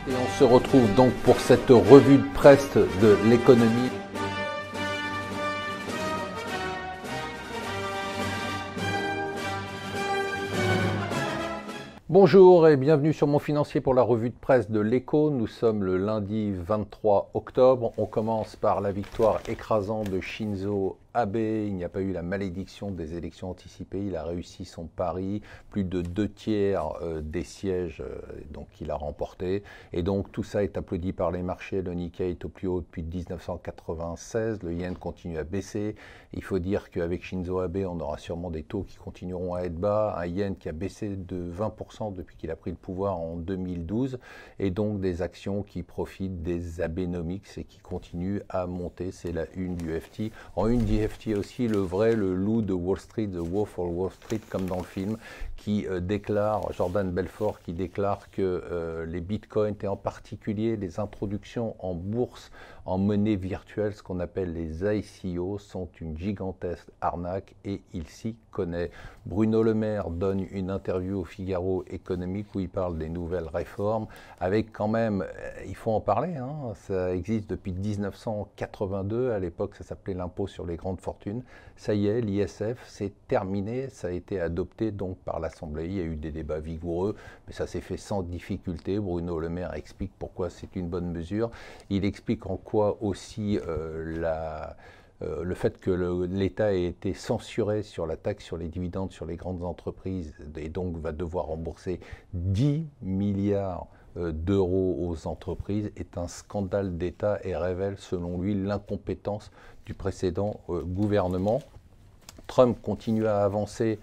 Et on se retrouve donc pour cette revue de presse de l'économie. Bonjour et bienvenue sur Mon Financier pour la revue de presse de l'Écho. Nous sommes le lundi 23 octobre. On commence par la victoire écrasante de Shinzo Abe. Il n'y a pas eu la malédiction des élections anticipées. Il a réussi son pari. Plus de 2/3 des sièges donc il a remporté. Et donc tout ça est applaudi par les marchés. Le Nikkei est au plus haut depuis 1996. Le yen continue à baisser. Il faut dire qu'avec Shinzo Abe, on aura sûrement des taux qui continueront à être bas. Un yen qui a baissé de 20% depuis qu'il a pris le pouvoir en 2012. Et donc des actions qui profitent des Abenomics et qui continuent à monter. C'est la une du FT. En une du FT aussi, le loup de Wall Street, The Wolf of Wall Street, comme dans le film, qui déclare, Jordan Belfort, qui déclare que les bitcoins et en particulier les introductions en bourse, en monnaie virtuelle, ce qu'on appelle les ICO, sont une gigantesque arnaque et il s'y connaît. Bruno Le Maire donne une interview au Figaro Économique où il parle des nouvelles réformes, avec quand même, il faut en parler, hein, ça existe depuis 1982, à l'époque ça s'appelait l'impôt sur les grandes fortunes. Ça y est, l'ISF, c'est terminé, ça a été adopté donc par l'Assemblée. Il y a eu des débats vigoureux, mais ça s'est fait sans difficulté. Bruno Le Maire explique pourquoi c'est une bonne mesure. Il explique en quoi aussi le fait que l'État ait été censuré sur la taxe sur les dividendes sur les grandes entreprises et donc va devoir rembourser 10 milliards d'euros aux entreprises est un scandale d'État et révèle selon lui l'incompétence du précédent gouvernement. Trump continue à avancer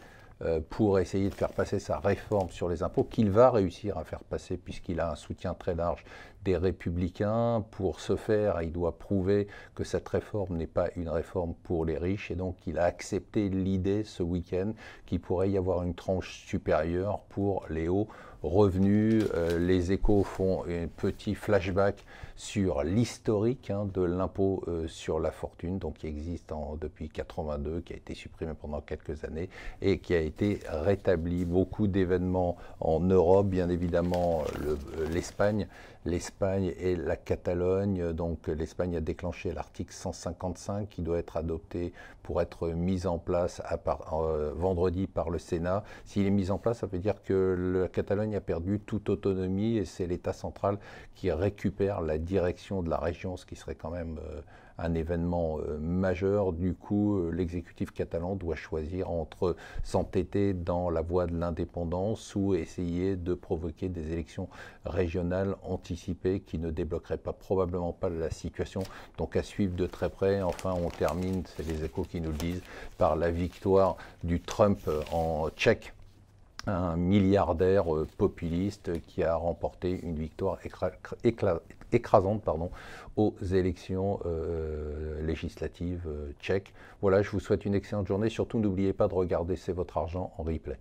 pour essayer de faire passer sa réforme sur les impôts, qu'il va réussir à faire passer puisqu'il a un soutien très large des républicains. Pour ce faire, il doit prouver que cette réforme n'est pas une réforme pour les riches et donc il a accepté l'idée ce week-end qu'il pourrait y avoir une tranche supérieure pour les hauts revenus. Les Échos font un petit flashback sur l'historique de l'impôt sur la fortune, donc qui existe depuis 82, qui a été supprimé pendant quelques années et qui a été rétabli. Beaucoup d'événements en Europe, bien évidemment l'Espagne et la Catalogne. Donc l'Espagne a déclenché l'article 155 qui doit être adopté pour être mis en place vendredi par le Sénat. S'il est mis en place, ça veut dire que la Catalogne a perdu toute autonomie et c'est l'État central qui récupère la direction de la région, ce qui serait quand même un événement majeur. Du coup, l'exécutif catalan doit choisir entre s'entêter dans la voie de l'indépendance ou essayer de provoquer des élections régionales anticipées qui ne débloqueraient probablement pas la situation. Donc à suivre de très près. Enfin, on termine, c'est les Échos qui nous le disent, par la victoire du Trump en Tchèque, un milliardaire populiste qui a remporté une victoire écrasante aux élections législatives tchèques. Voilà, je vous souhaite une excellente journée. Surtout, n'oubliez pas de regarder C'est votre argent en replay.